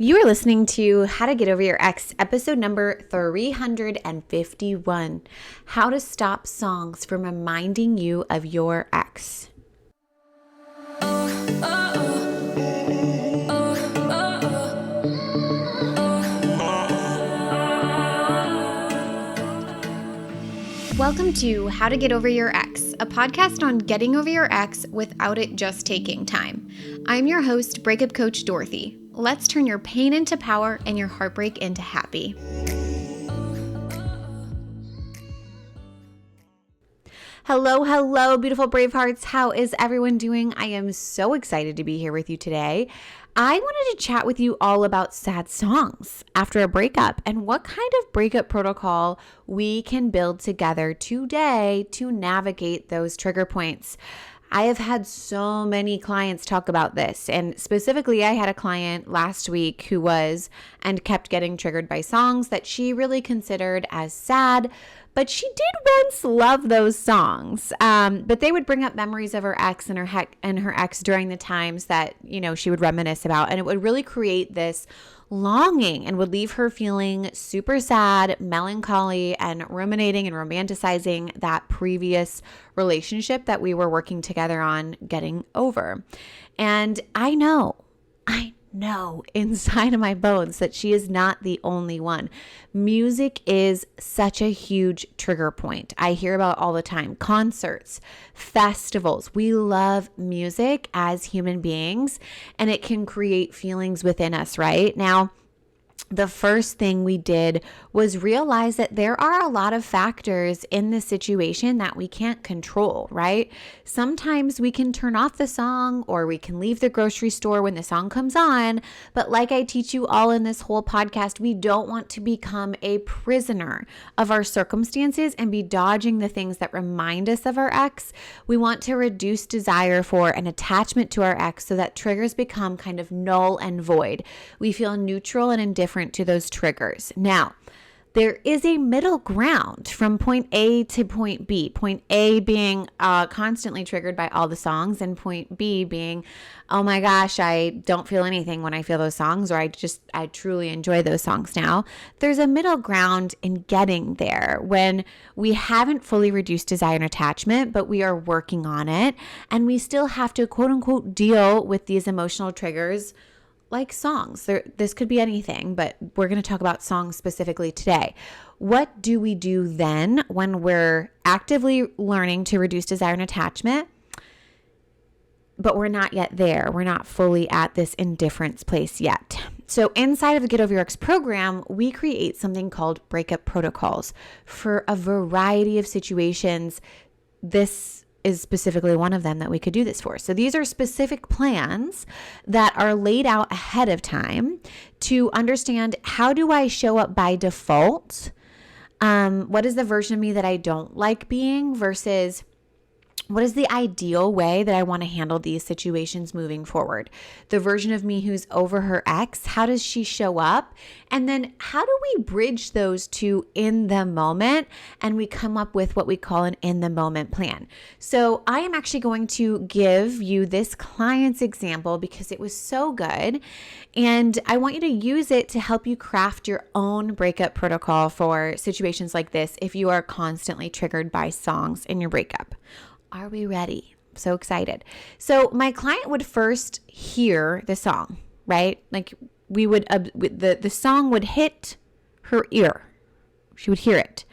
You are listening to How to Get Over Your Ex, episode number 351. How to stop songs from reminding you of your ex. Welcome to How to Get Over Your Ex, a podcast on getting over your ex without it just taking time. I'm your host, Breakup Coach Dorothy. Let's turn your pain into power and your heartbreak into happy. Hello, beautiful brave hearts. How is everyone doing? I am so excited to be here with you today. I wanted to chat with you all about sad songs after a breakup and what kind of breakup protocol we can build together today to navigate those trigger points. I have had so many clients talk about this, and specifically I had a client last week who was and kept getting triggered by songs that she really considered as sad, but she did once love those songs. But they would bring up memories of her ex and her ex during the times that, she would reminisce about, and it would really create this longing and would leave her feeling super sad, melancholy, and ruminating and romanticizing that previous relationship that we were working together on getting over. And I know inside of my bones that she is not the only one. Music is such a huge trigger point. I hear about all the time. Concerts, festivals. We love music as human beings, and it can create feelings within us, right? Now, the first thing we did was realize that there are a lot of factors in this situation that we can't control, right? Sometimes we can turn off the song or we can leave the grocery store when the song comes on. But like I teach you all in this whole podcast, we don't want to become a prisoner of our circumstances and be dodging the things that remind us of our ex. We want to reduce desire for an attachment to our ex so that triggers become kind of null and void. We feel neutral and indifferent to those triggers. Now, there is a middle ground from point A to point B. Point A being constantly triggered by all the songs, and point B being, oh my gosh, I don't feel anything when I feel those songs, or I truly enjoy those songs now. There's a middle ground in getting there when we haven't fully reduced desire and attachment, but we are working on it, and we still have to quote unquote deal with these emotional triggers like songs. This could be anything, but we're going to talk about songs specifically today. What do we do then when we're actively learning to reduce desire and attachment, but we're not yet there? We're not fully at this indifference place yet. So inside of the Get Over Your Ex program, we create something called breakup protocols for a variety of situations. This is specifically one of them that we could do this for. So these are specific plans that are laid out ahead of time to understand, how do I show up by default? What is the version of me that I don't like being versus what is the ideal way that I want to handle these situations moving forward? The version of me who's over her ex, how does she show up? And then how do we bridge those two in the moment? And we come up with what we call an in the moment plan. So I am actually going to give you this client's example because it was so good. And I want you to use it to help you craft your own breakup protocol for situations like this if you are constantly triggered by songs in your breakup. Are we ready? So excited. So my client would first hear the song, right? Like we would, the song would hit her ear. She would hear it.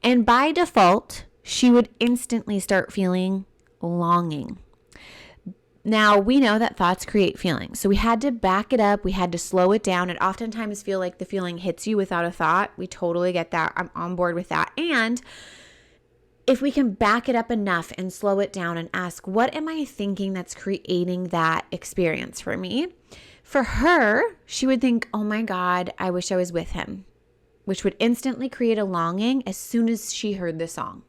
And by default, she would instantly start feeling longing. Now, we know that thoughts create feelings. So we had to back it up. We had to slow it down. It oftentimes feel like the feeling hits you without a thought. We totally get that. I'm on board with that. And if we can back it up enough and slow it down and ask, what am I thinking that's creating that experience for me? For her, she would think, oh my God, I wish I was with him, which would instantly create a longing as soon as she heard the song.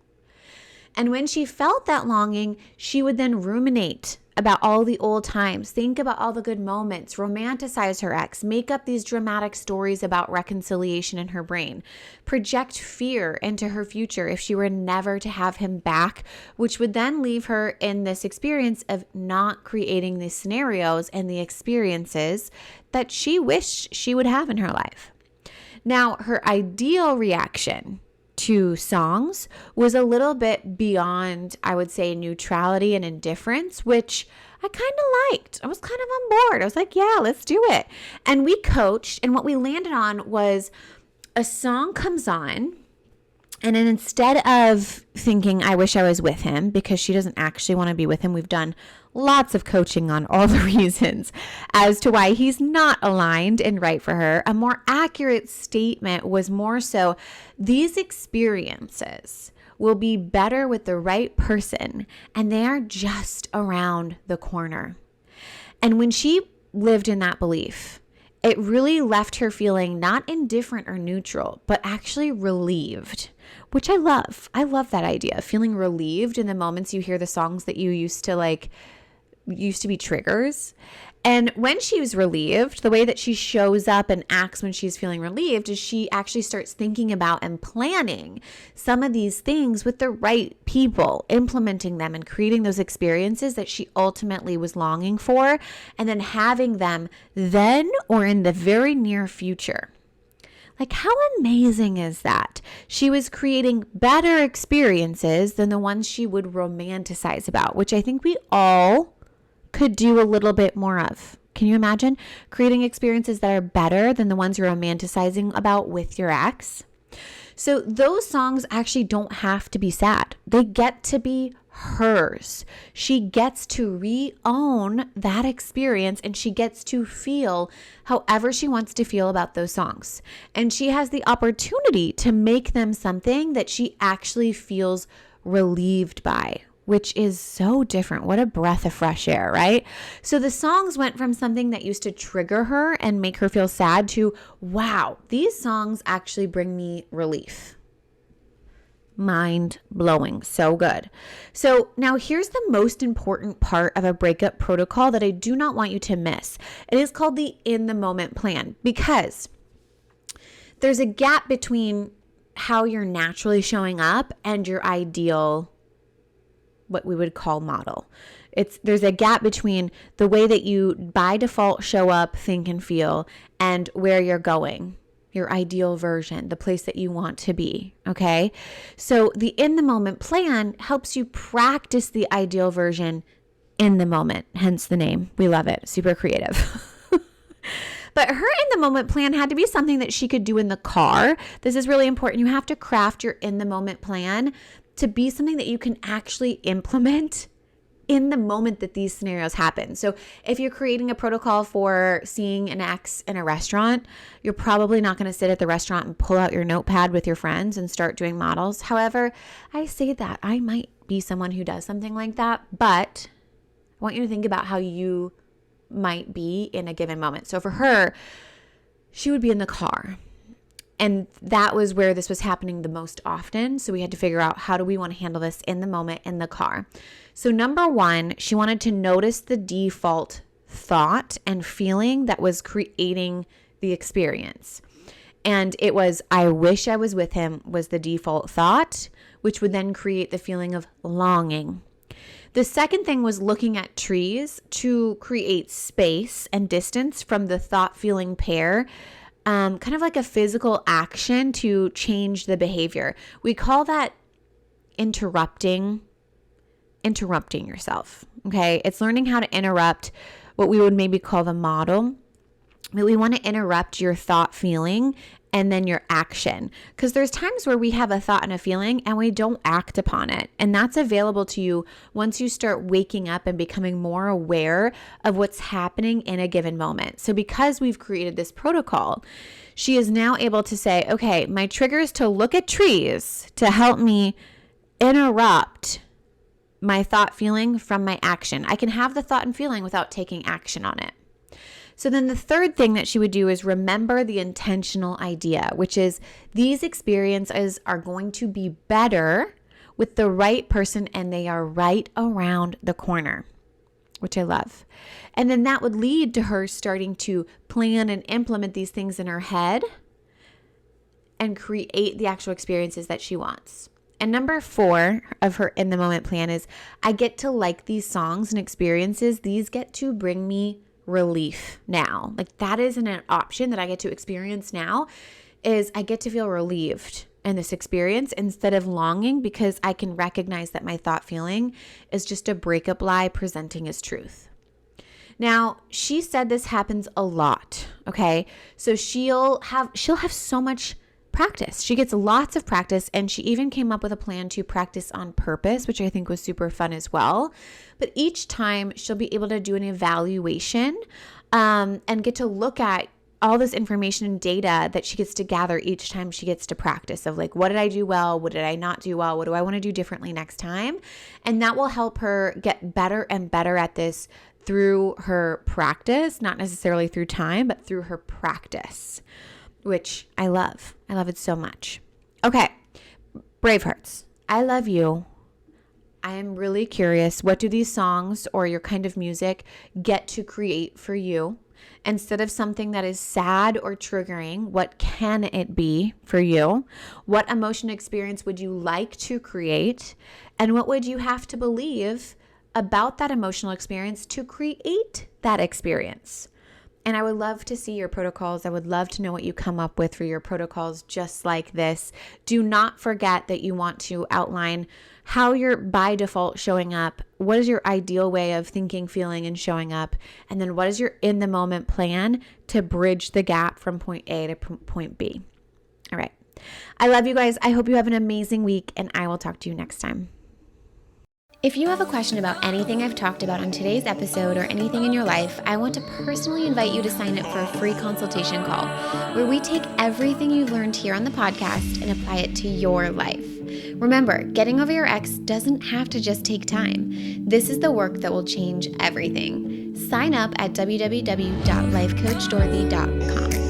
And when she felt that longing, she would then ruminate about all the old times, think about all the good moments, romanticize her ex, make up these dramatic stories about reconciliation in her brain, project fear into her future if she were never to have him back, which would then leave her in this experience of not creating the scenarios and the experiences that she wished she would have in her life. Now, her ideal reaction to songs was a little bit beyond, I would say, neutrality and indifference, which I kind of liked. I was kind of on board. I was like, yeah, let's do it. And we coached, and what we landed on was a song comes on, and then instead of thinking, I wish I was with him, because she doesn't actually want to be with him, we've done lots of coaching on all the reasons as to why he's not aligned and right for her. A more accurate statement was more so, these experiences will be better with the right person, and they are just around the corner. And when she lived in that belief, it really left her feeling not indifferent or neutral, but actually relieved, which I love. I love that idea, feeling relieved in the moments you hear the songs that you used to be triggers. And when she was relieved, the way that she shows up and acts when she's feeling relieved is she actually starts thinking about and planning some of these things with the right people, implementing them and creating those experiences that she ultimately was longing for, and then having them then or in the very near future. Like, how amazing is that? She was creating better experiences than the ones she would romanticize about, which I think we all could do a little bit more of. Can you imagine creating experiences that are better than the ones you're romanticizing about with your ex? So those songs actually don't have to be sad. They get to be hers. She gets to re-own that experience, and she gets to feel however she wants to feel about those songs. And she has the opportunity to make them something that she actually feels relieved by, which is so different. What a breath of fresh air, right? So the songs went from something that used to trigger her and make her feel sad to, wow, these songs actually bring me relief. Mind blowing. So good. So now here's the most important part of a breakup protocol that I do not want you to miss. It is called the in the moment plan, because there's a gap between how you're naturally showing up and your ideal, what we would call model. There's a gap between the way that you by default show up, think, and feel, and where you're going, your ideal version, the place that you want to be. Okay. So the in the moment plan helps you practice the ideal version in the moment, hence the name. We love it. Super creative. But her in the moment plan had to be something that she could do in the car. This is really important. You have to craft your in the moment plan to be something that you can actually implement in the moment that these scenarios happen. So if you're creating a protocol for seeing an ex in a restaurant, you're probably not going to sit at the restaurant and pull out your notepad with your friends and start doing models. However, I say that I might be someone who does something like that, but I want you to think about how you might be in a given moment. So for her, she would be in the car. And that was where this was happening the most often. So we had to figure out, how do we want to handle this in the moment in the car? So number one, she wanted to notice the default thought and feeling that was creating the experience. And it was, I wish I was with him, was the default thought, which would then create the feeling of longing. The second thing was looking at trees to create space and distance from the thought feeling pair. Kind of like a physical action to change the behavior. We call that interrupting yourself. Okay. It's learning how to interrupt what we would maybe call the model. But we want to interrupt your thought feeling and then your action. Because there's times where we have a thought and a feeling and we don't act upon it. And that's available to you once you start waking up and becoming more aware of what's happening in a given moment. So because we've created this protocol, she is now able to say, okay, my trigger is to look at trees to help me interrupt my thought feeling from my action. I can have the thought and feeling without taking action on it. So then the third thing that she would do is remember the intentional idea, which is these experiences are going to be better with the right person, and they are right around the corner, which I love. And then that would lead to her starting to plan and implement these things in her head and create the actual experiences that she wants. And number 4 of her in the moment plan is, I get to like these songs and experiences. These get to bring me relief now. Like, that isn't an option that I get to experience now, is I get to feel relieved in this experience instead of longing, because I can recognize that my thought feeling is just a breakup lie presenting as truth. Now, she said this happens a lot, okay? So she'll have so much practice. She gets lots of practice, and she even came up with a plan to practice on purpose, which I think was super fun as well. But each time she'll be able to do an evaluation and get to look at all this information and data that she gets to gather each time she gets to practice, of like, what did I do well? What did I not do well? What do I want to do differently next time? And that will help her get better and better at this through her practice, not necessarily through time, but through her practice, which I love. I love it so much. Okay, Bravehearts, I love you. I am really curious, what do these songs or your kind of music get to create for you? Instead of something that is sad or triggering, what can it be for you? What emotion experience would you like to create? And what would you have to believe about that emotional experience to create that experience? And I would love to see your protocols. I would love to know what you come up with for your protocols just like this. Do not forget that you want to outline how you're by default showing up. What is your ideal way of thinking, feeling, and showing up? And then what is your in the moment plan to bridge the gap from point A to point B? All right. I love you guys. I hope you have an amazing week, and I will talk to you next time. If you have a question about anything I've talked about on today's episode or anything in your life, I want to personally invite you to sign up for a free consultation call where we take everything you've learned here on the podcast and apply it to your life. Remember, getting over your ex doesn't have to just take time. This is the work that will change everything. Sign up at www.lifecoachdorothy.com.